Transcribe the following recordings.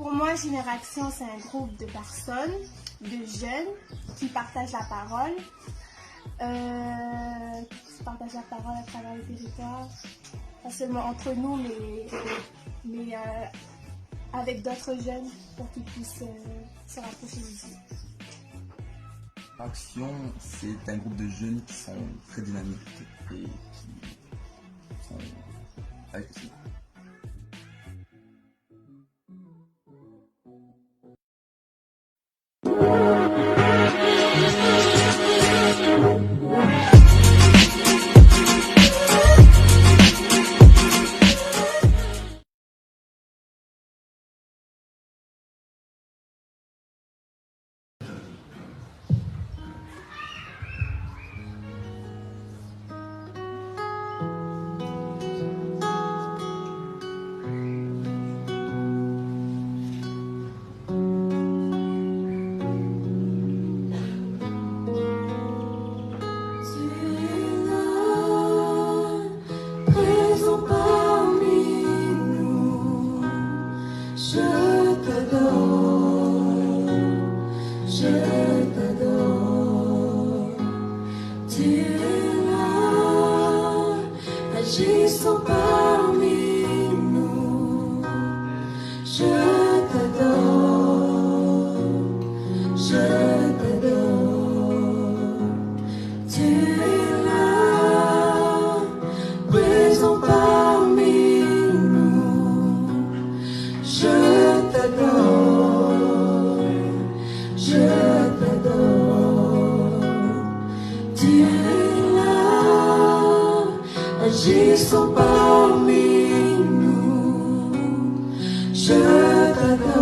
Pour moi, Génération, c'est un groupe de personnes, de jeunes qui partagent la parole. Qui partagent la parole à travers le territoire. Pas seulement entre nous, mais avec d'autres jeunes pour qu'ils puissent se rapprocher d'ici. Action, c'est un groupe de jeunes qui sont très dynamiques et qui sont avec aussi. Agissons parmi nous, je t'adore, tu es là, présent parmi nous, je t'adore, tu es là, agissons parmi nous, je t'adore,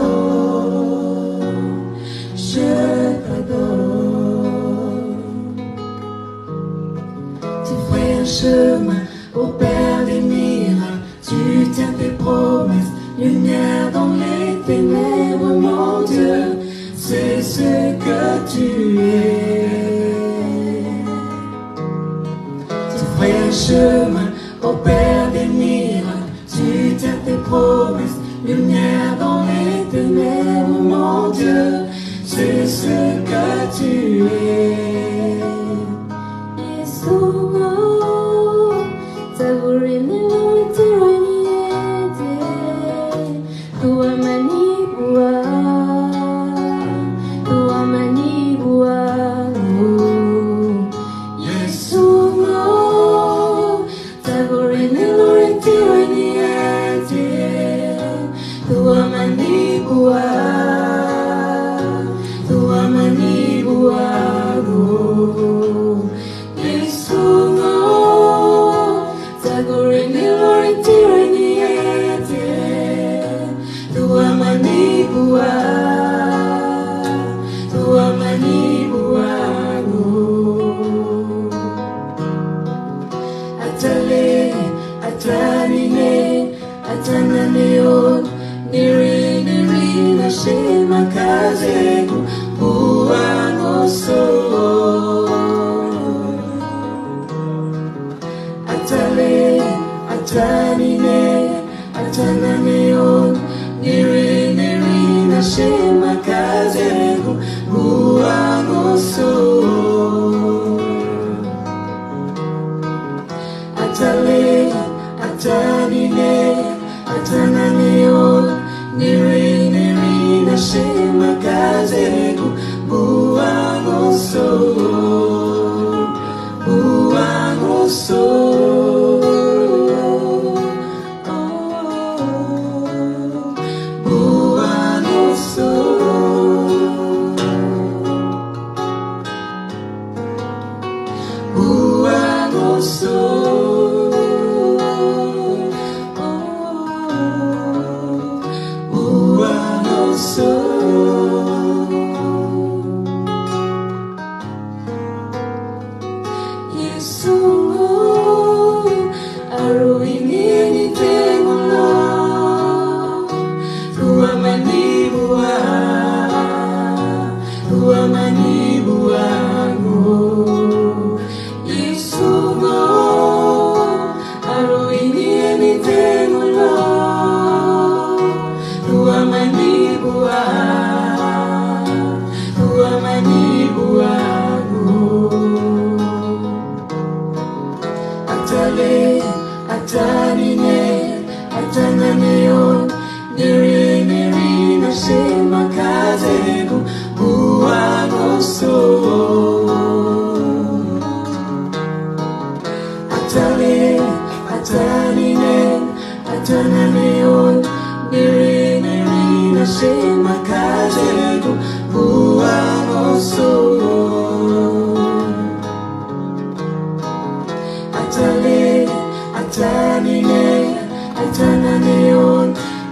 tu fais un chemin, opères des miracles, tu tiens tes promesses, lumière dans les ténèbres, mon Dieu, c'est ce que tu es. Tu fais un chemin, opères des miracles, tu tiens tes promesses, lumière dans les ténèbres, mon Dieu, c'est ce que tu es. Yesu, tagurine tiraniete, tua manibua, Yesu, tagurine tiraniete, tua manibua. Shema kazegu buangoso atale atanine atananeon niri na shema kazegu buangoso atale atanine atananeon niri Shema kazegu buangoso Tua mania Atale, atanine, atananeon, niri niri na shema kazego, buanoso. Atale, atanine, atananeon, niri niri na shema kazego, buanoso. Atale, atanine, atananeon,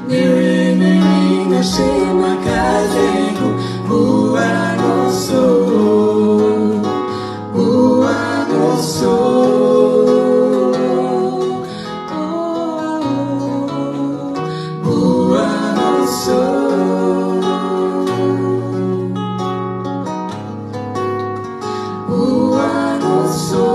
niri niri na shema kazego, buanoso, buanoso, buanoso, buanoso.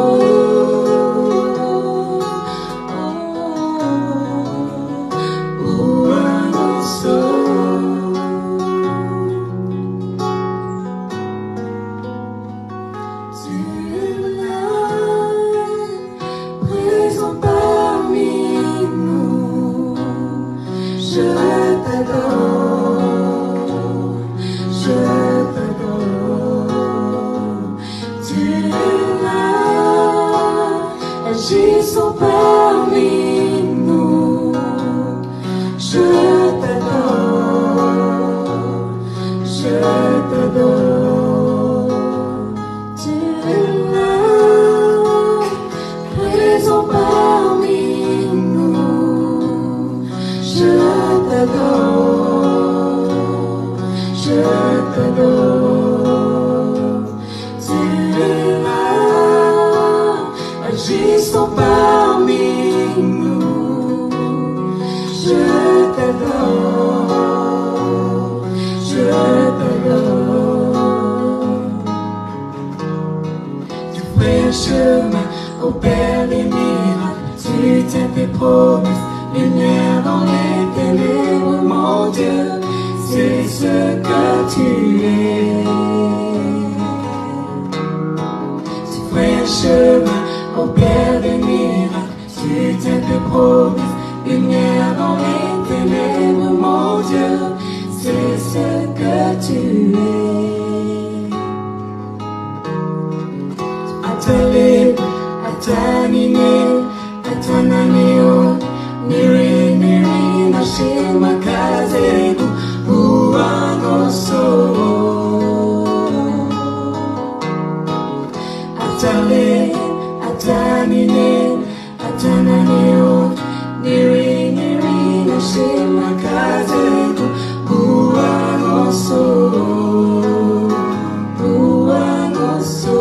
Agissons parmi nous, je t'adore, je t'adore. Tu es là, présent parmi nous, je t'adore, je t'adore. Tu es là, agissons parmi nous, je t'adore, je t'adore. Tu fais un chemin, opère les miracles, tu tiens tes promesses, lumière dans les ténèbres, mon Dieu, c'est ce que tu es. Tu fais un chemin, opère des miracles, tu tiens tes promesses, lumière dans les ténèbres, mon Dieu, c'est ce que tu es. Atale, atanine, atananeon, niri niri na shema kazego, buanoso. Atale, atanine, atananeon, niri niri na shema kazego, buanoso, buanoso,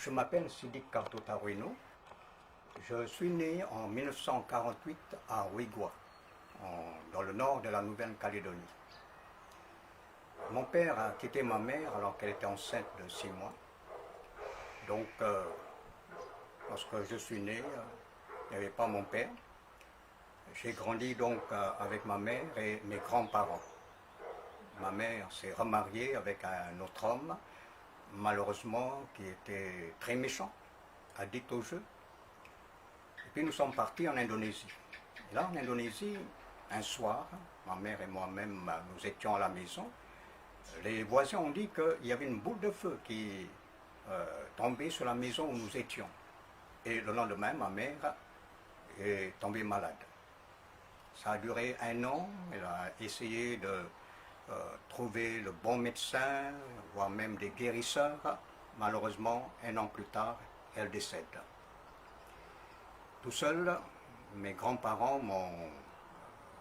Je m'appelle Sidik Kartotarueno. Je suis né en 1948 à Ouigoua, dans le nord de la Nouvelle-Calédonie. Mon père a quitté ma mère alors qu'elle était enceinte de 6 mois. Donc, lorsque je suis né, il n'y avait pas mon père. J'ai grandi donc avec ma mère et mes grands-parents. Ma mère s'est remariée avec un autre homme, malheureusement, qui était très méchant, addict au jeu. Et puis nous sommes partis en Indonésie. Et là, en Indonésie, un soir, ma mère et moi-même, nous étions à la maison. Les voisins ont dit qu'il y avait une boule de feu qui tombait sur la maison où nous étions. Et le lendemain, ma mère est tombée malade. Ça a duré 1 an. Elle a essayé de trouver le bon médecin, voire même des guérisseurs. Malheureusement, un an plus tard, elle décède. Tout seul, mes grands-parents m'ont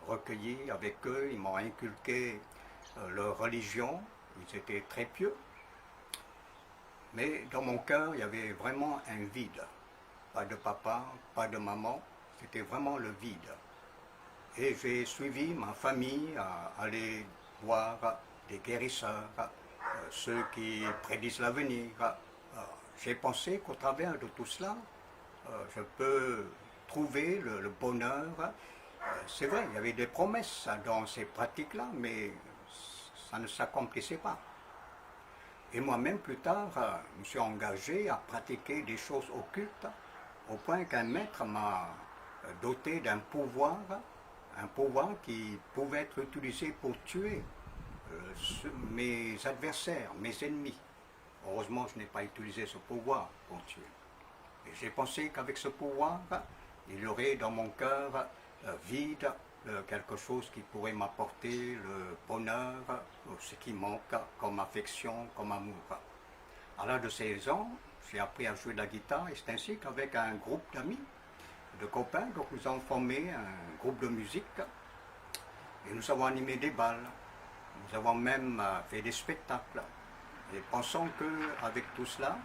recueilli avec eux, ils m'ont inculqué leur religion, ils étaient très pieux. Mais dans mon cœur, il y avait vraiment un vide. Pas de papa, pas de maman, c'était vraiment le vide. Et j'ai suivi ma famille à aller voir des guérisseurs, ceux qui prédisent l'avenir. J'ai pensé qu'au travers de tout cela, je peux trouver le bonheur. C'est vrai, il y avait des promesses dans ces pratiques-là, mais ça ne s'accomplissait pas. Et moi-même, plus tard, je me suis engagé à pratiquer des choses occultes, au point qu'un maître m'a doté d'un pouvoir, un pouvoir qui pouvait être utilisé pour tuer mes adversaires, mes ennemis. Heureusement, je n'ai pas utilisé ce pouvoir pour tuer. Et j'ai pensé qu'avec ce pouvoir, il y aurait dans mon cœur vide quelque chose qui pourrait m'apporter le bonheur, ce qui manque comme affection, comme amour. À l'âge de 16 ans, j'ai appris à jouer de la guitare et c'est ainsi qu'avec un groupe d'amis, de copains, donc nous avons formé un groupe de musique et nous avons animé des bals. Nous avons même fait des spectacles. Et pensant qu'avec tout cela,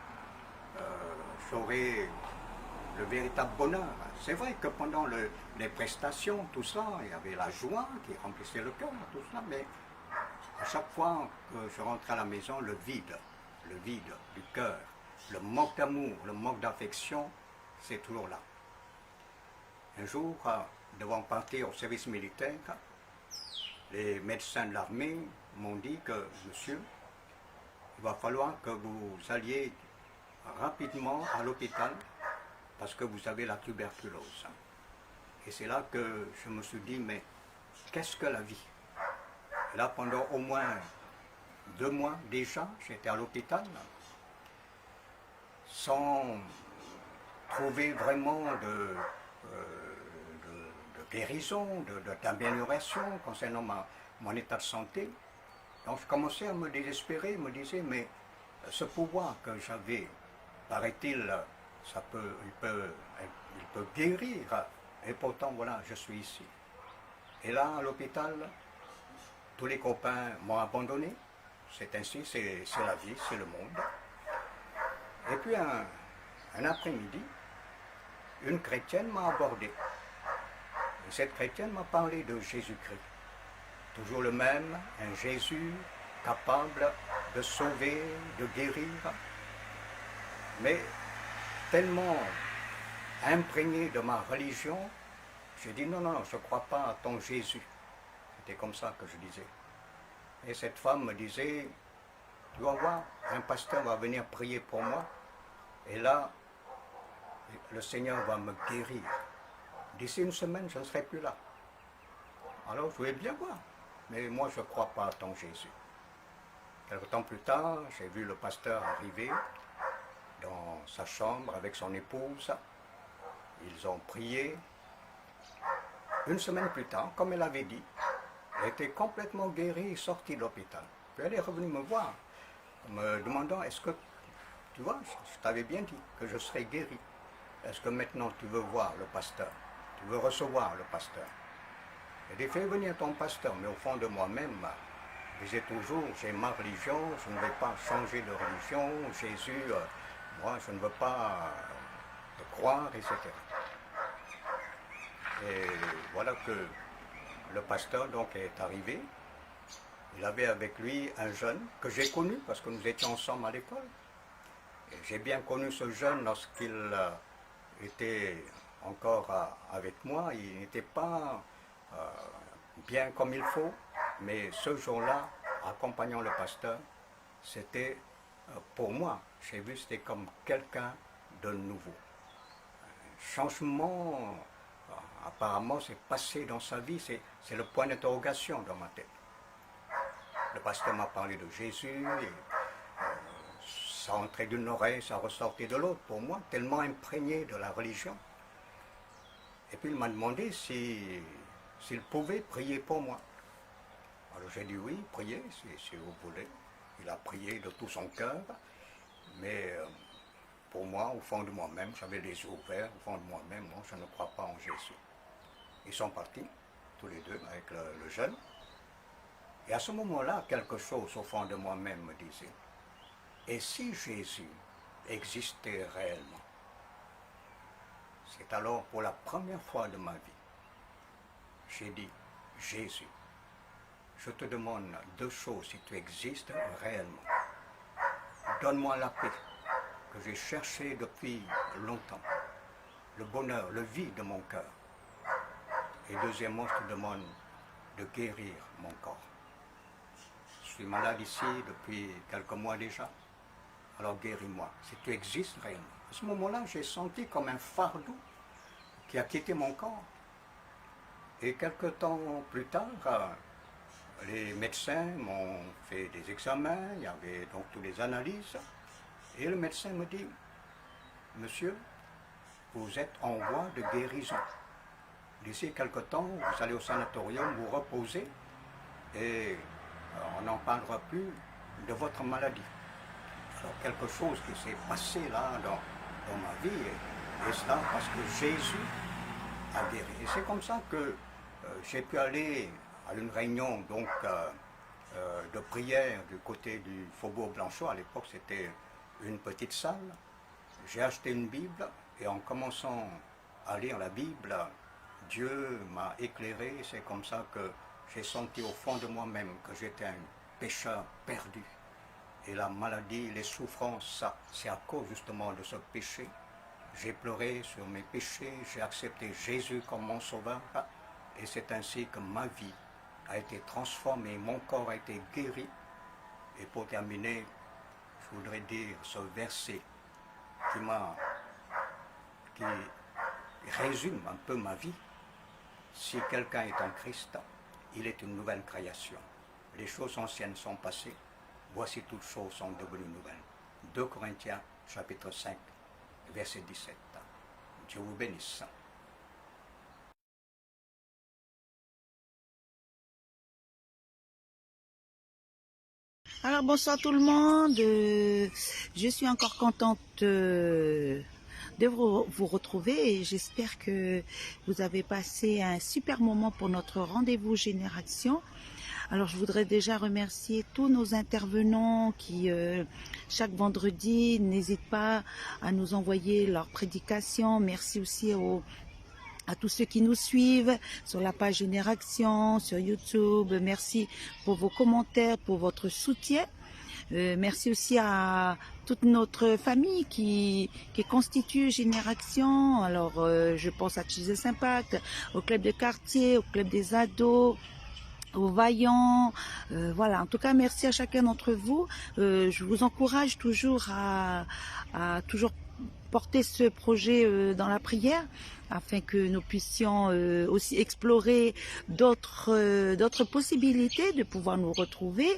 j'aurais le véritable bonheur. C'est vrai que pendant les prestations, tout ça, il y avait la joie qui remplissait le cœur, tout cela, mais à chaque fois que je rentrais à la maison, le vide du cœur, le manque d'amour, le manque d'affection, c'est toujours là. Un jour, devant partir au service militaire, les médecins de l'armée m'ont dit que, monsieur, il va falloir que vous alliez rapidement à l'hôpital parce que vous avez la tuberculose. Et c'est là que je me suis dit, mais qu'est-ce que la vie? Et là, pendant au moins 2 mois déjà, j'étais à l'hôpital, sans trouver vraiment de guérison, d'amélioration concernant mon état de santé. Donc je commençais à me désespérer, me disais, mais ce pouvoir que j'avais, paraît-il, il peut guérir. Et pourtant, voilà, je suis ici. Et là, à l'hôpital, tous les copains m'ont abandonné. C'est ainsi, c'est la vie, c'est le monde. Et puis, un après-midi, une chrétienne m'a abordé. Et cette chrétienne m'a parlé de Jésus-Christ. Toujours le même, un Jésus capable de sauver, de guérir. Mais tellement imprégné de ma religion, j'ai dit non, je ne crois pas à ton Jésus. C'était comme ça que je disais. Et cette femme me disait, tu vas voir, un pasteur va venir prier pour moi, et là, le Seigneur va me guérir. D'ici une semaine, je ne serai plus là. Alors je voulais bien voir, mais moi je ne crois pas à ton Jésus. Quelque temps plus tard, j'ai vu le pasteur arriver dans sa chambre avec son épouse. Ils ont prié. Une semaine plus tard, comme elle avait dit, elle était complètement guérie et sortie de l'hôpital. Puis elle est revenue me voir, me demandant, est-ce que, tu vois, je t'avais bien dit que je serais guéri. Est-ce que maintenant tu veux voir le pasteur? Tu veux recevoir le pasteur? Elle dit, fais venir ton pasteur, mais au fond de moi-même, je disais toujours, j'ai ma religion, je ne vais pas changer de religion, Jésus, moi je ne veux pas te croire, etc. Et voilà que le pasteur donc est arrivé. Il avait avec lui un jeune que j'ai connu parce que nous étions ensemble à l'école. J'ai bien connu ce jeune lorsqu'il était encore avec moi. Il n'était pas bien comme il faut, mais ce jour-là, accompagnant le pasteur, c'était pour moi, j'ai vu, c'était comme quelqu'un de nouveau. Un changement, apparemment, s'est passé dans sa vie, c'est le point d'interrogation dans ma tête. Le pasteur m'a parlé de Jésus, et ça entrait d'une oreille, ça ressortait de l'autre pour moi, tellement imprégné de la religion. Et puis il m'a demandé s'il pouvait prier pour moi. Alors j'ai dit oui, priez si vous voulez. Il a prié de tout son cœur, mais pour moi, au fond de moi-même, j'avais les yeux ouverts, au fond de moi-même, moi, je ne crois pas en Jésus. Ils sont partis, tous les deux, avec le jeune. Et à ce moment-là, quelque chose au fond de moi-même me disait, et si Jésus existait réellement? C'est alors pour la première fois de ma vie, j'ai dit, Jésus, je te demande deux choses si tu existes réellement. Donne-moi la paix que j'ai cherchée depuis longtemps, le bonheur, le vide de mon cœur. Et deuxièmement, je te demande de guérir mon corps. Je suis malade ici depuis quelques mois déjà, alors guéris-moi, si tu existes réellement. À ce moment-là, j'ai senti comme un fardeau qui a quitté mon corps. Et quelques temps plus tard, les médecins m'ont fait des examens, il y avait donc toutes les analyses, et le médecin me dit, monsieur, vous êtes en voie de guérison. D'ici quelque temps, vous allez au sanatorium, vous reposez, et on n'en parlera plus de votre maladie. Alors quelque chose qui s'est passé là dans ma vie, et cela parce que Jésus a guéri. Et c'est comme ça que j'ai pu aller à une réunion donc, de prière du côté du Faubourg Blanchot. À l'époque, c'était une petite salle. J'ai acheté une Bible et en commençant à lire la Bible, Dieu m'a éclairé. C'est comme ça que j'ai senti au fond de moi-même que j'étais un pécheur perdu. Et la maladie, les souffrances, ça, c'est à cause justement de ce péché. J'ai pleuré sur mes péchés, j'ai accepté Jésus comme mon sauveur. Et c'est ainsi que ma vie a été transformée, mon corps a été guéri. Et pour terminer, je voudrais dire ce verset qui résume un peu ma vie. Si quelqu'un est en Christ, il est une nouvelle création. Les choses anciennes sont passées, voici toutes choses sont devenues nouvelles. 2 Corinthiens, chapitre 5, verset 17. Dieu vous bénisse. Alors bonsoir tout le monde, je suis encore contente de vous retrouver et j'espère que vous avez passé un super moment pour notre rendez-vous Génération. Alors je voudrais déjà remercier tous nos intervenants qui chaque vendredi n'hésitent pas à nous envoyer leurs prédications. Merci aussi à tous ceux qui nous suivent sur la page Génération, sur YouTube. Merci pour vos commentaires, pour votre soutien. Merci aussi à toute notre famille qui constitue Génération. Alors, je pense à Jesus Impact, au club de quartier, au club des ados, aux vaillants, voilà. En tout cas, merci à chacun d'entre vous. Je vous encourage toujours à toujours porter ce projet dans la prière, afin que nous puissions aussi explorer d'autres possibilités de pouvoir nous retrouver.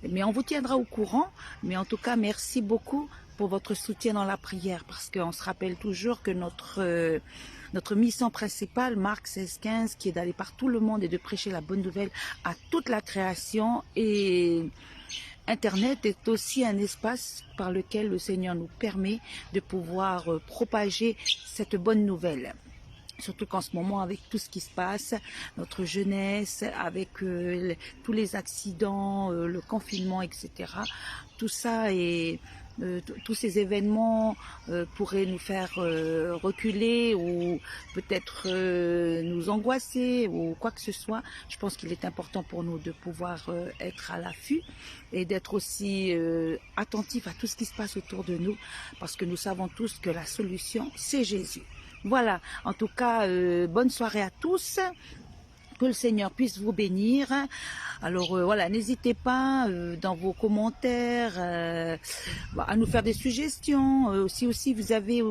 Mais on vous tiendra au courant. Mais en tout cas, merci beaucoup pour votre soutien dans la prière, parce qu'on se rappelle toujours que notre mission principale, Marc 16-15, qui est d'aller par tout le monde et de prêcher la bonne nouvelle à toute la création. Et Internet est aussi un espace par lequel le Seigneur nous permet de pouvoir propager cette bonne nouvelle. Surtout qu'en ce moment, avec tout ce qui se passe, notre jeunesse, avec tous les accidents, le confinement, etc., tout ça et tous ces événements pourraient nous faire reculer ou peut-être nous angoisser ou quoi que ce soit. Je pense qu'il est important pour nous de pouvoir être à l'affût et d'être aussi attentifs à tout ce qui se passe autour de nous, parce que nous savons tous que la solution, c'est Jésus. Voilà, en tout cas, bonne soirée à tous. Que le Seigneur puisse vous bénir. Alors voilà, n'hésitez pas dans vos commentaires à nous faire des suggestions. Si aussi vous avez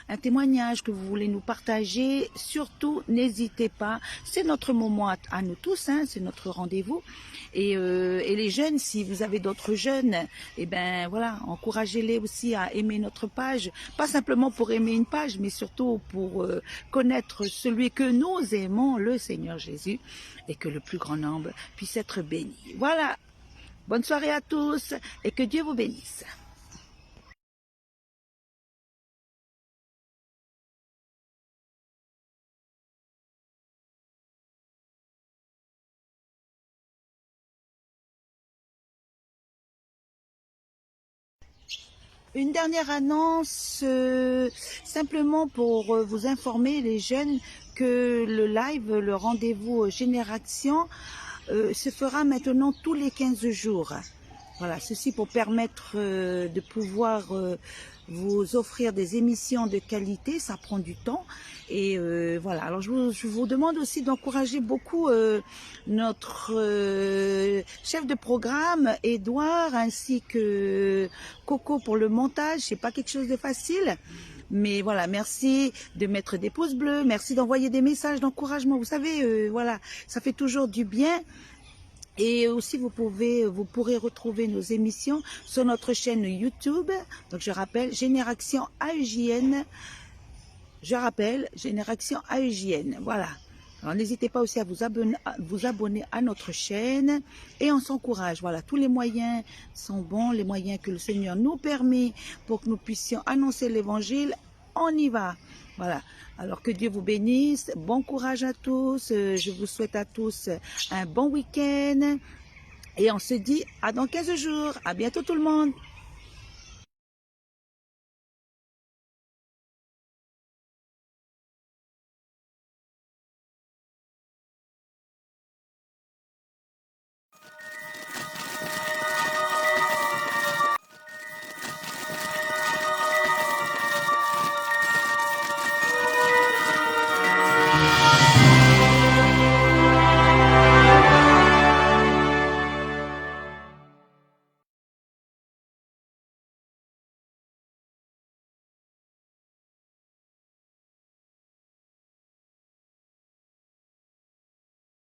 un témoignage que vous voulez nous partager, surtout n'hésitez pas. C'est notre moment à nous tous, hein, c'est notre rendez-vous. Et les jeunes, si vous avez d'autres jeunes, eh ben voilà, encouragez-les aussi à aimer notre page. Pas simplement pour aimer une page, mais surtout pour connaître celui que nous aimons, le Seigneur Seigneur Jésus et que le plus grand nombre puisse être béni. Voilà, bonne soirée à tous et que Dieu vous bénisse. Une dernière annonce, simplement pour vous informer les jeunes que le live, le rendez-vous Génération, se fera maintenant tous les 15 jours. Voilà, ceci pour permettre de pouvoir vous offrir des émissions de qualité, ça prend du temps. Et voilà, alors je vous demande aussi d'encourager beaucoup notre chef de programme, Edouard, ainsi que Coco pour le montage. C'est pas quelque chose de facile. Mais voilà, merci de mettre des pouces bleus, merci d'envoyer des messages d'encouragement. Vous savez, voilà, ça fait toujours du bien. Et aussi, vous pourrez retrouver nos émissions sur notre chaîne YouTube. Donc, je rappelle, Génération AEJN. Je rappelle, Génération AEJN. Voilà. Alors, n'hésitez pas aussi à vous abonner à notre chaîne. Et on s'encourage. Voilà, tous les moyens sont bons, les moyens que le Seigneur nous permet pour que nous puissions annoncer l'Évangile. On y va. Voilà. Alors que Dieu vous bénisse. Bon courage à tous. Je vous souhaite à tous un bon week-end. Et on se dit à dans 15 jours. À bientôt tout le monde.